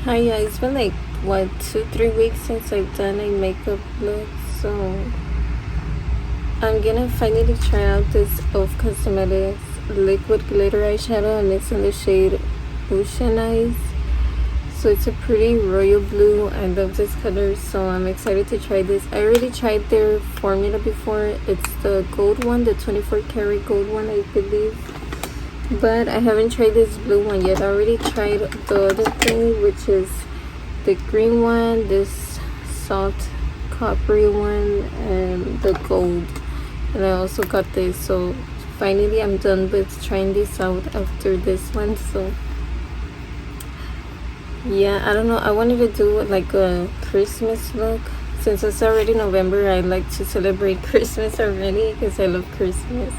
Hi, yeah, it's been like what 2-3 weeks since I've done a makeup look, so I'm gonna finally try out this Elf Cosmetics liquid glitter eyeshadow, and it's in the shade Ocean Eyes. So it's a pretty royal blue. I love this color, so I'm excited to try this. I already tried their formula before. It's the gold one, the 24 karat gold one, I believe. But I haven't tried this blue one yet. I already tried the other thing, which is the green one, this soft coppery one, and the gold. And I also got this. So finally I'm done with trying this out after this one. So yeah, I don't know, I wanted to do like a Christmas look. Since it's already November, I like to celebrate Christmas already because I love Christmas.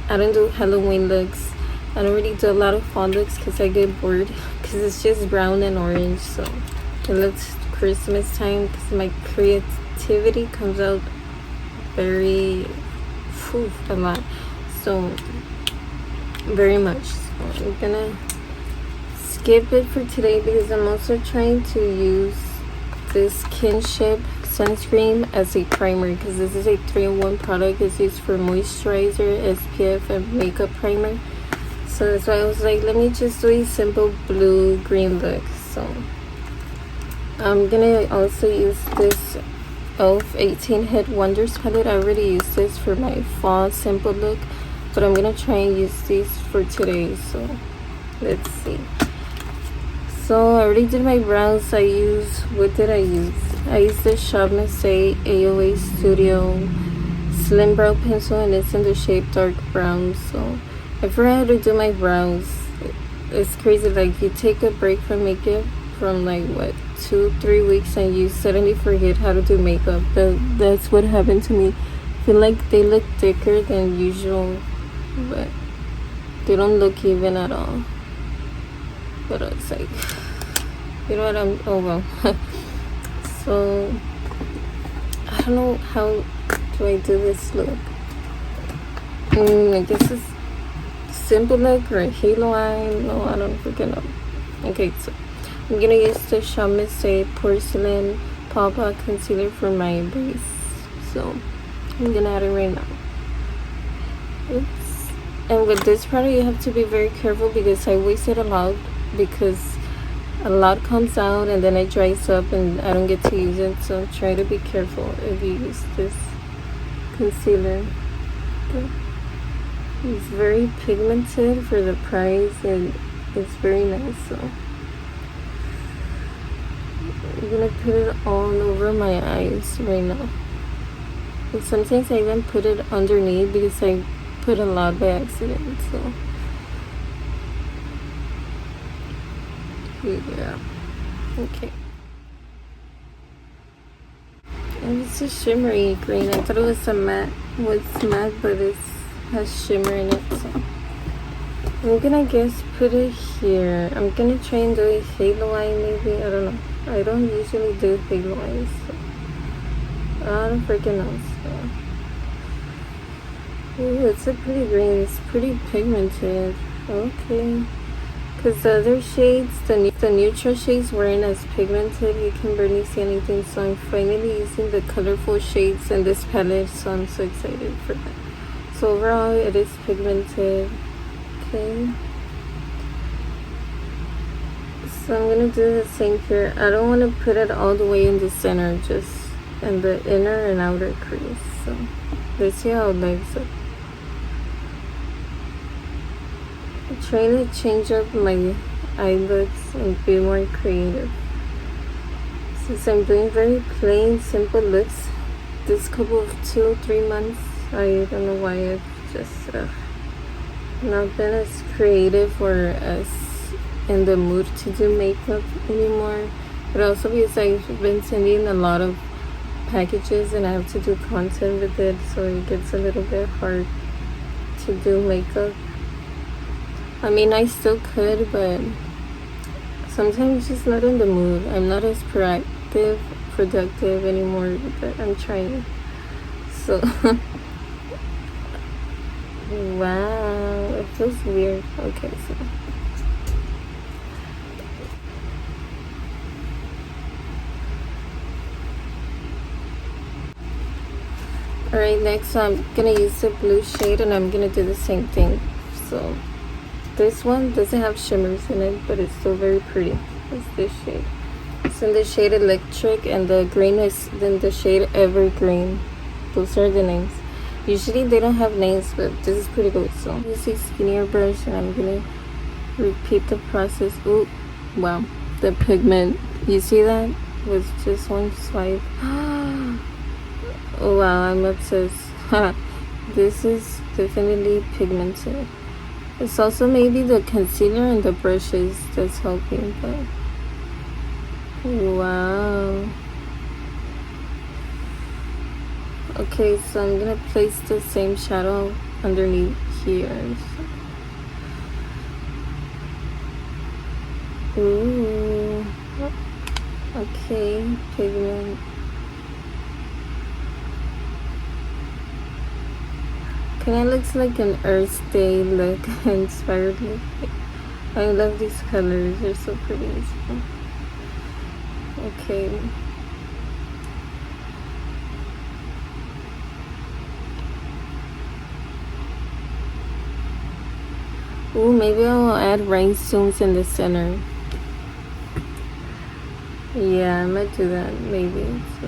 I don't do Halloween looks. I don't really do a lot of fall looks because I get bored because it's just brown and orange. So it looks Christmas time because my creativity comes out very a lot. So very much. So I'm gonna skip it for today because I'm also trying to use this Kinship sunscreen as a primer because this is a 3-in-1 product. It's used for moisturizer, SPF, and makeup primer. So that's why I was like, let me just do a simple blue green look. So I'm gonna also use this Elf 18 Hit Wonders palette. I already used this for my fall simple look, but I'm gonna try and use these for today. So let's see. So I already did my brows. What did I use? I used the Shop Mistake AOA Studio Slim Brow Pencil, and it's in the shape dark brown. So I forgot how to do my brows. It's crazy, like you take a break from makeup from like what 2-3 weeks and you suddenly forget how to do makeup. That's what happened to me. I feel like they look thicker than usual, but they don't look even at all. But it's like, you know what, oh well. So I don't know, how do I do this look? I guess it's simple look or a halo eye. No, I don't freaking know. Okay, so I'm gonna use the Shop Mistake Porcelain Pop Out Concealer for my base. So I'm gonna add it right now. Oops. And with this product you have to be very careful because I waste it a lot, because a lot comes out and then it dries up and I don't get to use it. So try to be careful if you use this concealer. Okay. It's very pigmented for the price and it's very nice. So I'm gonna put it all over my eyes right now. And sometimes I even put it underneath because I put a lot by accident. So yeah, okay. And it's a shimmery green. I thought it was a matte, but it has shimmer in it. So I'm gonna put it here. I'm gonna try and do a halo eye maybe. I don't know. I don't usually do halo eyes. So I don't freaking know. So ooh, it's a pretty green. It's pretty pigmented. Okay. Because the other shades, the neutral shades weren't as pigmented. You can barely see anything. So I'm finally using the colorful shades in this palette. So I'm so excited for that. So overall, it is pigmented. Okay. So I'm gonna do the same here. I don't want to put it all the way in the center, just in the inner and outer crease. So let's see how it looks. I'm trying to change up my eye looks and be more creative. Since I'm doing very plain, simple looks this couple of 2-3 months, I don't know why I've just not been as creative or as in the mood to do makeup anymore. But also because I've been sending a lot of packages and I have to do content with it, so it gets a little bit hard to do makeup. I mean, I still could, but sometimes just not in the mood. I'm not as productive anymore, but I'm trying. So wow, it feels weird. Okay, so Alright, next I'm gonna use the blue shade and I'm gonna do the same thing. So this one doesn't have shimmers in it, but it's still very pretty. It's this shade. It's in the shade Electric, and the green is in the shade Evergreen. Those are the names. Usually they don't have names, but this is pretty good. So this is skinnier brush, and I'm gonna repeat the process. Oh, wow, the pigment. You see that? With just one swipe. Oh wow, I'm obsessed. This is definitely pigmented. It's also maybe the concealer and the brushes that's helping, but wow. Okay, so I'm gonna place the same shadow underneath here. Ooh. Okay, pigment. Kinda looks like an Earth Day look, inspired look. I love these colors, they're so pretty. Okay. Ooh, maybe I'll add rhinestones in the center. Yeah, I might do that, maybe. So.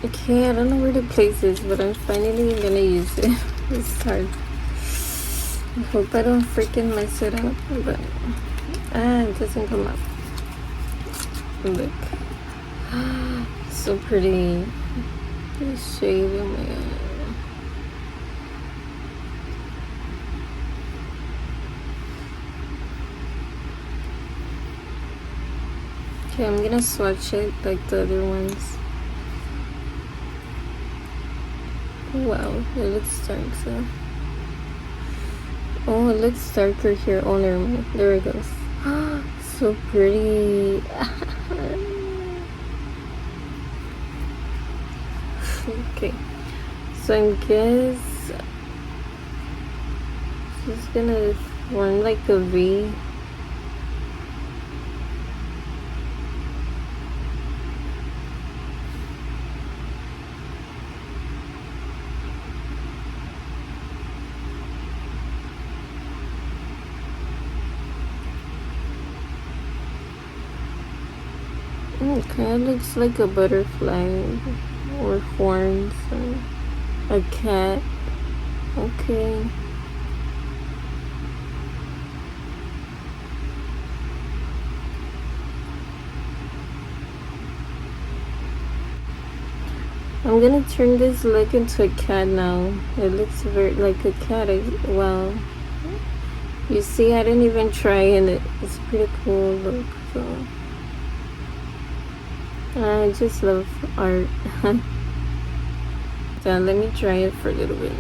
Okay, I don't know where to place this, but I'm finally gonna use it. It's hard. I hope I don't freaking mess it up, but it doesn't come up. Look. So pretty. This shade, oh my god. Okay, I'm gonna swatch it like the other ones. Wow, it looks dark, so. Oh, it looks darker here. Oh, never mind. There it goes. So pretty. Okay, so I guess just gonna form like a V. It kind of looks like a butterfly or horns or a cat. Okay. I'm gonna turn this look into a cat now. It looks very like a cat. Wow. You see, I didn't even try, and it's pretty cool look. So I just love art. So let me try it for a little bit.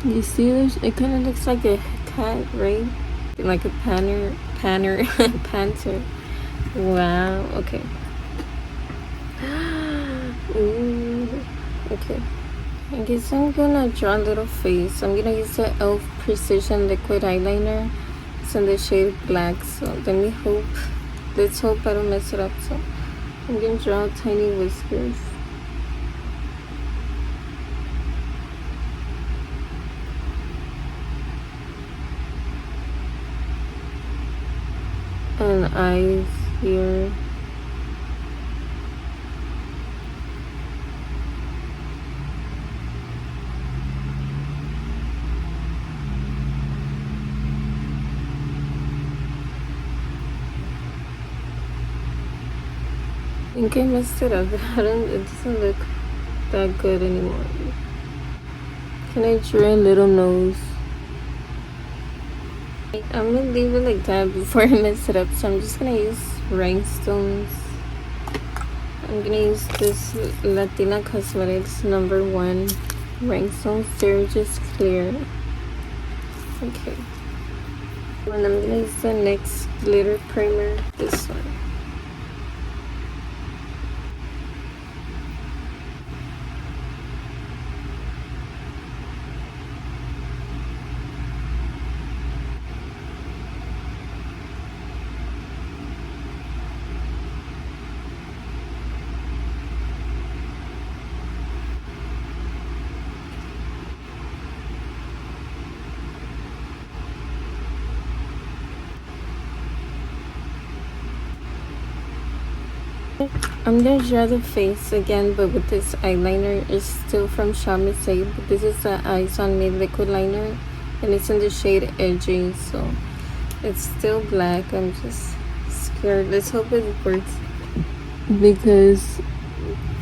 You see this? It kind of looks like a cat, right? Like a panther. Wow. Okay. Ooh. Okay. I guess I'm gonna draw a little face. I'm gonna use the e.l.f. Precision Liquid Eyeliner. It's in the shade Black. So let's hope I don't mess it up. So I'm gonna draw tiny whiskers. And eyes here. I think I messed it up. It doesn't look that good anymore. Can I draw a little nose? I'm gonna leave it like that before I mess it up. So I'm just gonna use rhinestones. I'm gonna use this Latina Cosmetics #1 rhinestones. They're just clear. Okay. And I'm gonna use the NYX glitter primer. This one. I'm gonna draw the face again, but with this eyeliner. It's still from Shop Miss A, but this is the Eyes on Me liquid liner, and it's in the shade Edgy, so it's still black. I'm just scared. Let's hope it works, because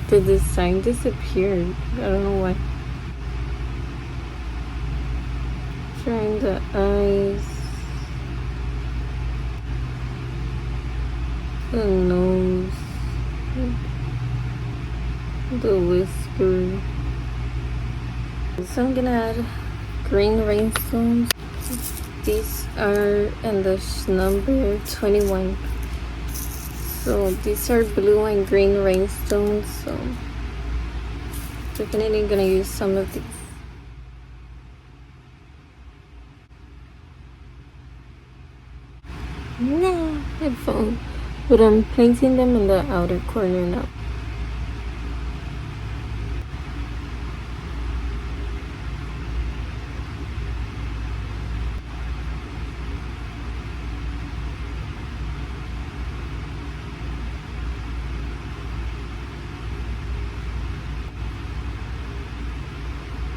the design disappeared. I don't know why. Trying the eyes, the nose, the whisker. So I'm gonna add green rhinestones. These are in the number 21. So these are blue and green rhinestones. So definitely gonna use some of these. No, headphone. But I'm placing them in the outer corner now.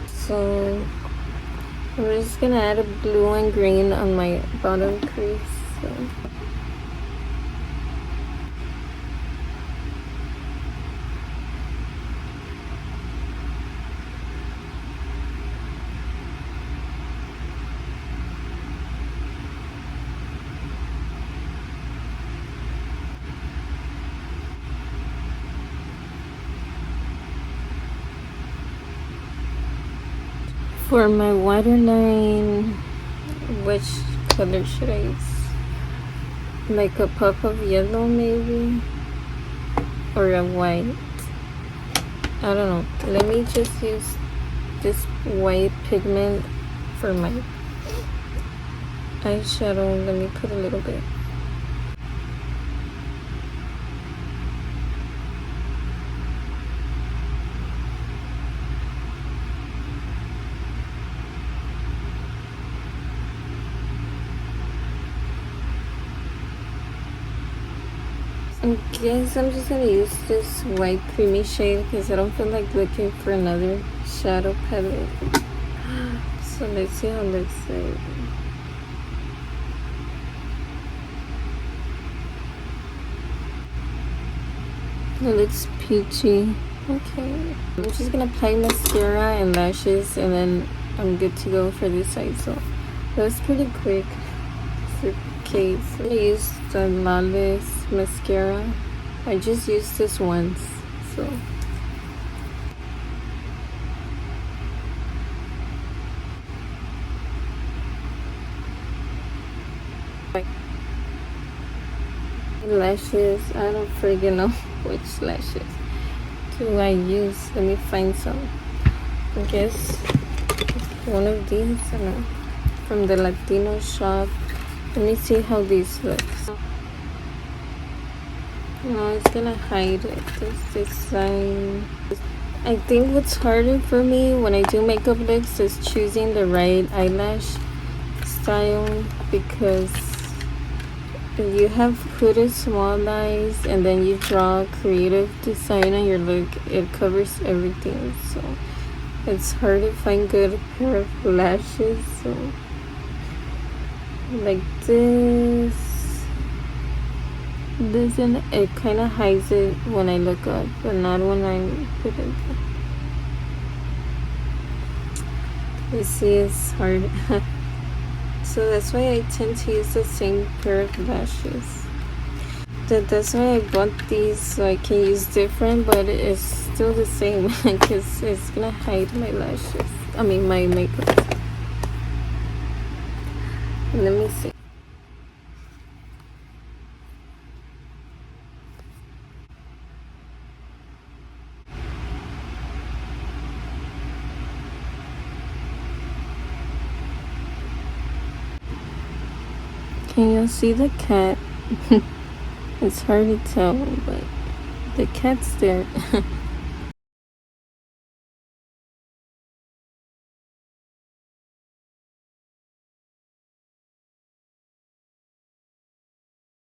So I'm just gonna add a blue and green on my bottom crease. So. For my waterline, which color should I use? Like a pop of yellow maybe? Or a white? I don't know. Let me just use this white pigment for my eyeshadow. Let me put a little bit. I guess I'm just gonna use this white creamy shade because I don't feel like looking for another shadow palette. So let's see how it looks like. It looks peachy. Okay. I'm just gonna apply mascara and lashes, and then I'm good to go for this side. So that was pretty quick. Okay, so I used the Lawless mascara. I just used this once, so. Lashes, I don't freaking know which lashes do I use. Let me find some. I guess one of these, I don't know, from the Latino shop. Let me see how these look. No, it's gonna hide this design. I think what's harder for me when I do makeup looks is choosing the right eyelash style, because if you have hooded small eyes and then you draw a creative design on your look, it covers everything. So it's hard to find good pair of lashes. So like this, and it kind of hides it when I look up, but not when I'm putting. You see, it's hard. So that's why I tend to use the same pair of lashes. That's why I bought these, so I can use different, but it's still the same because it's gonna hide my lashes. I mean my makeup. Let me see. Can you see the cat? It's hard to tell, but the cat's there.